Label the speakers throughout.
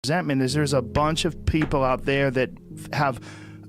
Speaker 1: resentment is there's a bunch of people out there that have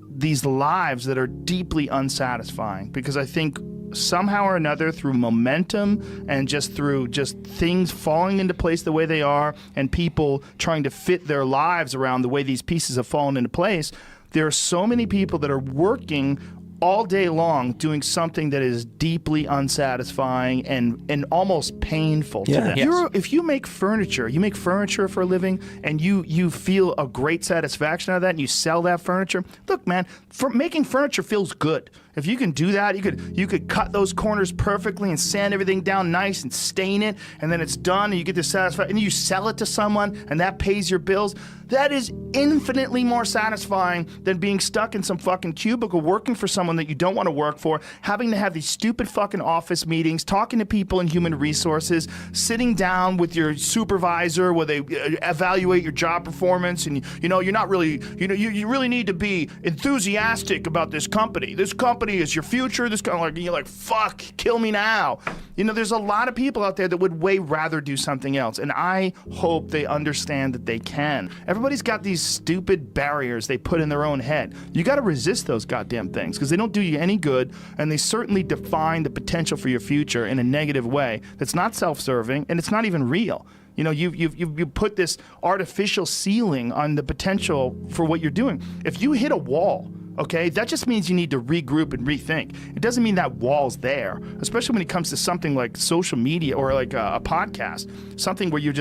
Speaker 1: these lives that are deeply unsatisfying, because I think somehow or another, through momentum and just through just things falling into place the way they are, and people trying to fit their lives around the way these pieces have fallen into place, there are so many people that are working all day long doing something that is deeply unsatisfying and almost painful to them.
Speaker 2: Yes.
Speaker 1: If you make furniture for a living, and you feel a great satisfaction out of that, and you sell that furniture, look, man, making furniture feels good. If you can do that, you could cut those corners perfectly and sand everything down nice and stain it, and then it's done, and you get the satisfaction, and you sell it to someone, and that pays your bills. That is infinitely more satisfying than being stuck in some fucking cubicle working for someone that you don't want to work for, having to have these stupid fucking office meetings, talking to people in human resources, sitting down with your supervisor where they evaluate your job performance, and you're not really, you really need to be enthusiastic about this company. This company is your future. This kind of you're like, fuck, kill me now. There's a lot of people out there that would way rather do something else, and I hope they understand that they can. Everybody's got these stupid barriers they put in their own head. You got to resist those goddamn things, because they don't do you any good, and they certainly define the potential for your future in a negative way that's not self-serving, and it's not even real. You put this artificial ceiling on the potential for what you're doing. If you hit a wall, okay, that just means you need to regroup and rethink. It doesn't mean that wall's there, especially when it comes to something like social media or like a podcast, something where you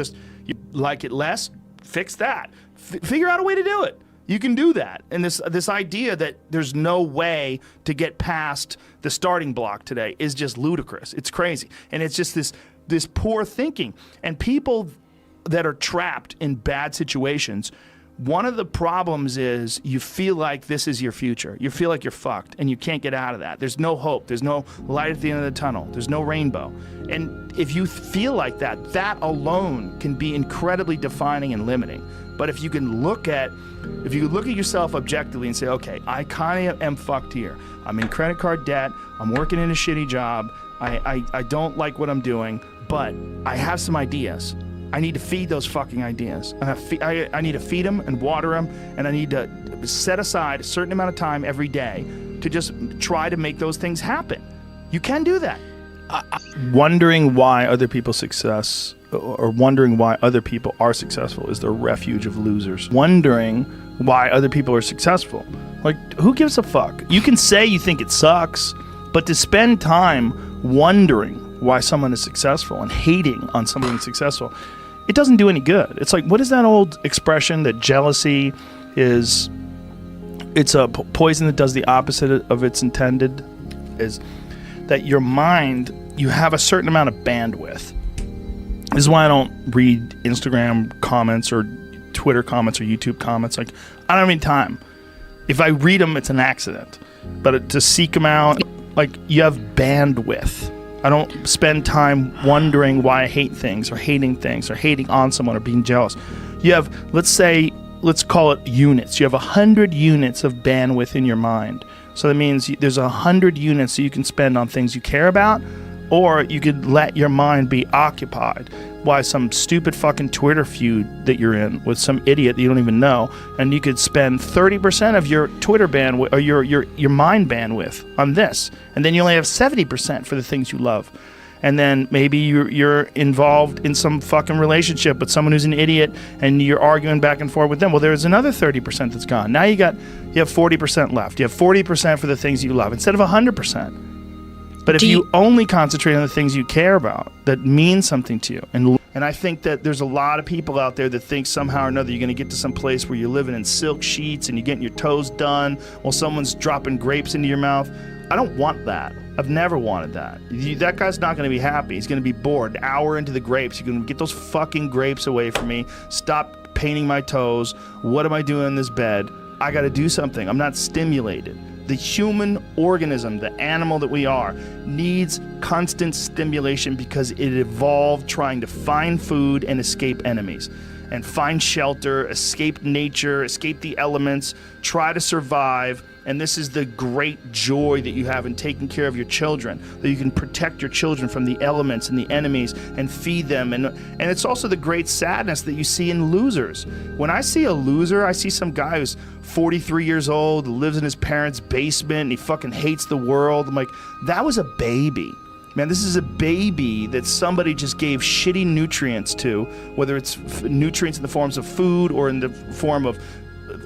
Speaker 1: like it less, fix that. Figure out a way to do it. You can do that. And this idea that there's no way to get past the starting block today is just ludicrous. It's crazy. And it's just this poor thinking. And people that are trapped in bad situations, one of the problems is you feel like this is your future. You feel like you're fucked and you can't get out of that. There's no hope. There's no light at the end of the tunnel. There's no rainbow. And if you feel like that, that alone can be incredibly defining and limiting. But if you look at yourself objectively and say, okay, I kind of am fucked here. I'm in credit card debt. I'm working in a shitty job. I don't like what I'm doing, but I have some ideas. I need to feed those fucking ideas. I need to feed them and water them, and I need to set aside a certain amount of time every day to just try to make those things happen. You can do that. Wondering why other people's success, or wondering why other people are successful, is the refuge of losers. Wondering why other people are successful. Like, who gives a fuck? You can say you think it sucks, but to spend time wondering why someone is successful and hating on someone who's successful, it doesn't do any good. It's like, what is that old expression that jealousy is, it's a poison that does the opposite of its intended, is that your mind, you have a certain amount of bandwidth. This is why I don't read Instagram comments or Twitter comments or YouTube comments. Like, I don't have any time. If I read them, it's an accident. But to seek them out, like, you have bandwidth. I don't spend time wondering why I hate things or hating on someone or being jealous. You have, let's call it units. You have 100 units of bandwidth in your mind. So that means there's 100 units that you can spend on things you care about, or you could let your mind be occupied by some stupid fucking Twitter feud that you're in with some idiot that you don't even know, and you could spend 30% of your Twitter bandwidth or your mind bandwidth on this, and then you only have 70% for the things you love. And then maybe you're involved in some fucking relationship with someone who's an idiot, and you're arguing back and forth with them. Well, there's another 30% that's gone. Now you have 40% left. You have 40% for the things you love instead of 100%. But if you only concentrate on the things you care about that mean something to you, and I think that there's a lot of people out there that think somehow or another you're going to get to some place where you're living in silk sheets and you're getting your toes done while someone's dropping grapes into your mouth. I don't want that. I've never wanted that. That guy's not going to be happy. He's going to be bored. An hour into the grapes, you're going to get those fucking grapes away from me. Stop painting my toes. What am I doing in this bed? I got to do something. I'm not stimulated. The human organism, the animal that we are, needs constant stimulation because it evolved trying to find food and escape enemies. and find shelter, escape nature, escape the elements, try to survive. And this is the great joy that you have in taking care of your children, that you can protect your children from the elements and the enemies and feed them. And it's also the great sadness that you see in losers. When I see a loser, I see some guy who's 43 years old, lives in his parents' basement, and he fucking hates the world. I'm like, that was a baby. Man, this is a baby that somebody just gave shitty nutrients to, whether it's nutrients in the forms of food or in the form of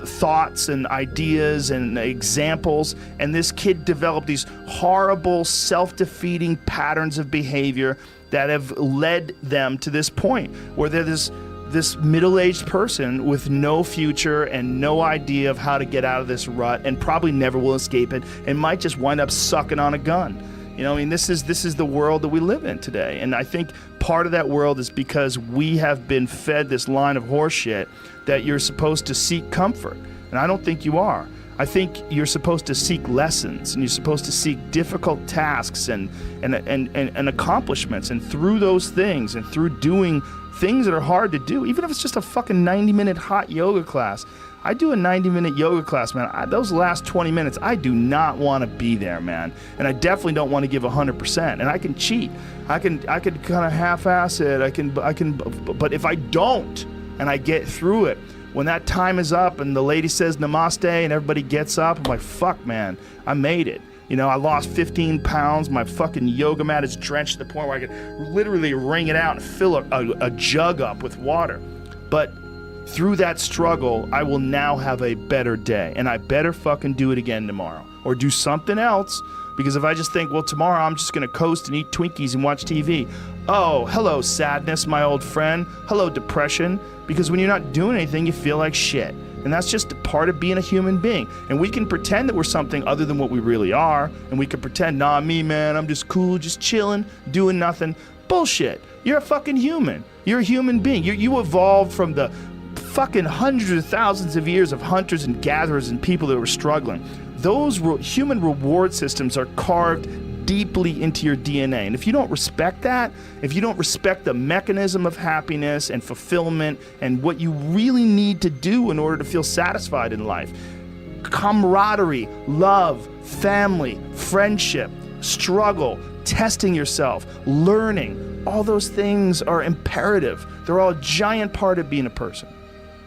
Speaker 1: thoughts and ideas and examples, and this kid developed these horrible self-defeating patterns of behavior that have led them to this point where they're this middle-aged person with no future and no idea of how to get out of this rut, and probably never will escape it, and might just wind up sucking on a gun. You know, I mean, this is the world that we live in today. And I think part of that world is because we have been fed this line of horseshit that you're supposed to seek comfort. And I don't think you are. I think you're supposed to seek lessons, and you're supposed to seek difficult tasks and accomplishments. And through those things, and through doing things that are hard to do, even if it's just a fucking 90-minute hot yoga class. I do a 90-minute yoga class, man. Those last 20 minutes, I do not want to be there, man. And I definitely don't want to give 100%. And I can cheat. I can kind of half-ass it. I can. But if I don't, and I get through it, when that time is up and the lady says namaste and everybody gets up, I'm like, fuck, man, I made it. You know, I lost 15 pounds. My fucking yoga mat is drenched to the point where I could literally wring it out and fill a jug up with water. But through that struggle, I will now have a better day, and I better fucking do it again tomorrow or do something else, because if I just think, well, tomorrow I'm just going to coast and eat Twinkies and watch TV. Oh, hello, sadness, my old friend. Hello, depression. Because when you're not doing anything, you feel like shit. And that's just a part of being a human being. And we can pretend that we're something other than what we really are. And we can pretend, nah, me, man, I'm just cool, just chilling, doing nothing. Bullshit. You're a fucking human. You're a human being. You evolved from the fucking hundreds of thousands of years of hunters and gatherers and people that were struggling. Those human reward systems are carved deeply into your DNA. And if you don't respect that, if you don't respect the mechanism of happiness and fulfillment and what you really need to do in order to feel satisfied in life, camaraderie, love, family, friendship, struggle, testing yourself, learning, all those things are imperative. They're all a giant part of being a person.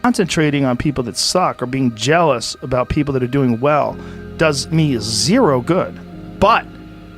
Speaker 1: Concentrating on people that suck or being jealous about people that are doing well does me zero good. But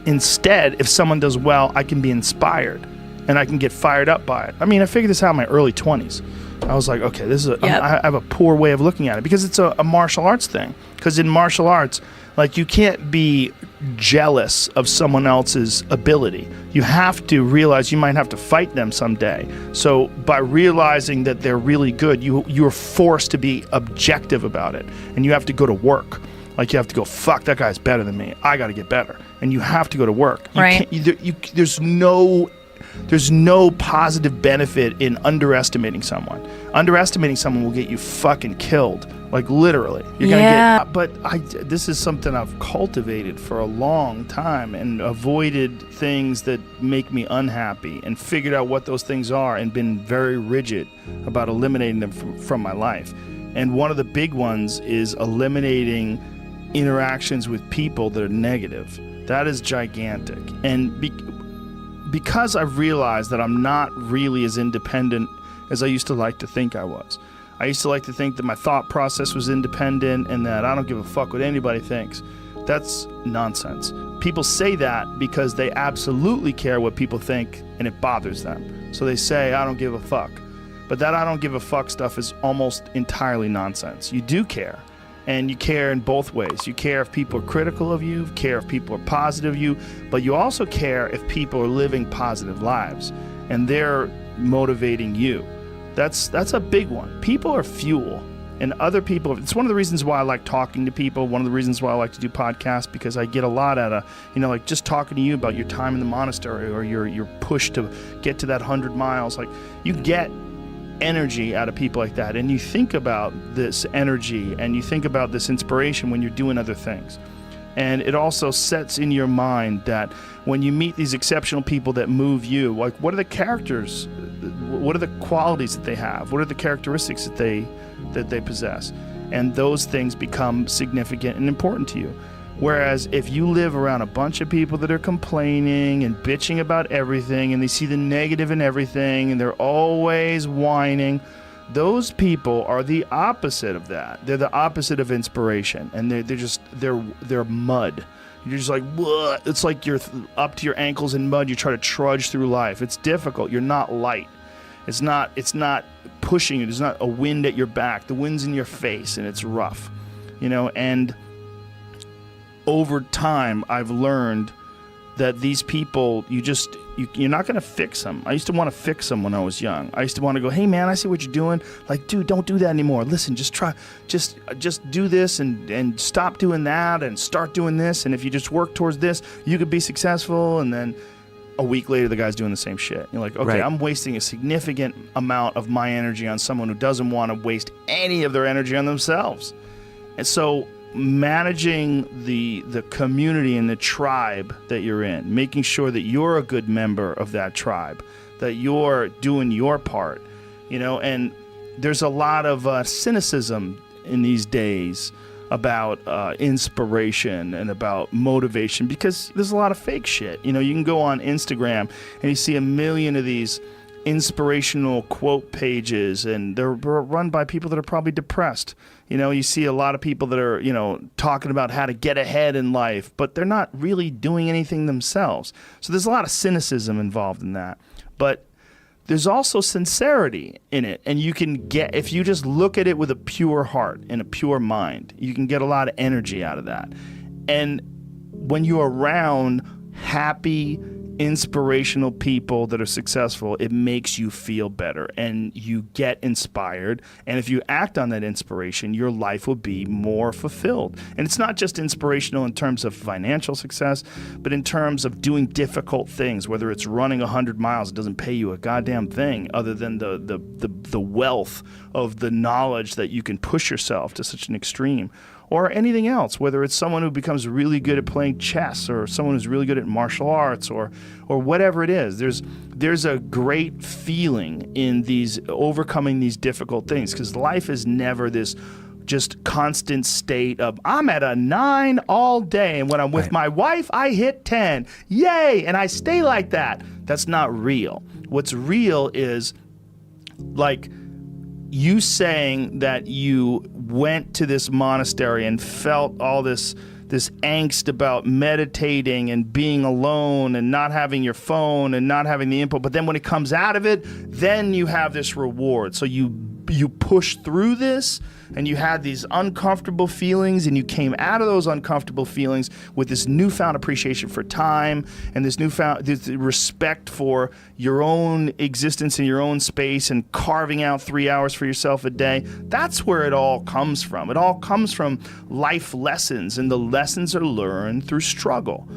Speaker 1: instead, if someone does well, I can be inspired and I can get fired up by it. I mean, I figured this out in my early 20s. I was like, okay, this is I have a poor way of looking at it because it's a martial arts thing. Because in martial arts, like, you can't be jealous of someone else's ability. You have to realize you might have to fight them someday. So by realizing that they're really good, you're forced to be objective about it. And you have to go to work. Like, you have to go, fuck, that guy's better than me. I got to get better. And you have to go to work.
Speaker 2: Right.
Speaker 1: There's no positive benefit in underestimating someone. Underestimating someone will get you fucking killed. Like, literally. You're gonna get. But this is something I've cultivated for a long time and avoided things that make me unhappy and figured out what those things are and been very rigid about eliminating them from my life. And one of the big ones is eliminating interactions with people that are negative. That is gigantic. And because I've realized that I'm not really as independent as I used to like to think I was. I used to like to think that my thought process was independent and that I don't give a fuck what anybody thinks. That's nonsense. People say that because they absolutely care what people think and it bothers them. So they say, I don't give a fuck. But that I don't give a fuck stuff is almost entirely nonsense. You do care. And you care in both ways. You care if people are critical of you, care if people are positive of you, but you also care if people are living positive lives and they're motivating you. That's a big one. People are fuel, and other people, it's one of the reasons why I like talking to people, one of the reasons why I like to do podcasts, because I get a lot out of, like just talking to you about your time in the monastery or your push to get to that 100 miles. Like, you get energy out of people like that, and you think about this energy and you think about this inspiration when you're doing other things. And it also sets in your mind that when you meet these exceptional people that move you, like, what are the characters what are the qualities that they have? What are the characteristics that they possess? And those things become significant and important to you. Whereas if you live around a bunch of people that are complaining and bitching about everything, and they see the negative in everything, and they're always whining, those people are the opposite of that. They're the opposite of inspiration, and they're mud. You're just like, "Bleh." It's like you're up to your ankles in mud. You try to trudge through life. It's difficult. You're not light. It's not pushing you. There's not a wind at your back. The wind's in your face, and it's rough, and over time, I've learned that these people, you're not going to fix them. I used to want to fix them when I was young. I used to want to go, hey man, I see what you're doing. Like, dude, don't do that anymore. Listen, just do this and stop doing that and start doing this. And if you just work towards this, you could be successful. And then a week later, the guy's doing the same shit. You're like, okay, right. I'm wasting a significant amount of my energy on someone who doesn't want to waste any of their energy on themselves. And so managing the community and the tribe that you're in, making sure that you're a good member of that tribe, that you're doing your part, and there's a lot of cynicism in these days about inspiration and about motivation, because there's a lot of fake shit. You can go on Instagram and you see a million of these inspirational quote pages, and they're run by people that are probably depressed. You see a lot of people that are, talking about how to get ahead in life, but they're not really doing anything themselves. So there's a lot of cynicism involved in that. But there's also sincerity in it, and you can get, if you just look at it with a pure heart and a pure mind, you can get a lot of energy out of that. And when you're around happy, inspirational people that are successful, it makes you feel better and you get inspired. And if you act on that inspiration, your life will be more fulfilled. And it's not just inspirational in terms of financial success, but in terms of doing difficult things, whether it's running 100 miles, it doesn't pay you a goddamn thing other than the wealth of the knowledge that you can push yourself to such an extreme. Or anything else, whether it's someone who becomes really good at playing chess, or someone who's really good at martial arts, or whatever it is. There's a great feeling in these overcoming these difficult things, because life is never this just constant state of, I'm at a 9 all day, and when I'm with my wife, I hit 10. Yay! And I stay like that. That's not real. What's real is, like, you saying that you went to this monastery and felt all this angst about meditating and being alone and not having your phone and not having the input, but then when it comes out of it, then you have this reward. So you push through this, and you had these uncomfortable feelings, and you came out of those uncomfortable feelings with this newfound appreciation for time and this respect for your own existence in your own space, and carving out 3 hours for yourself a day. That's where it all comes from. It all comes from life lessons, and the lessons are learned through struggle.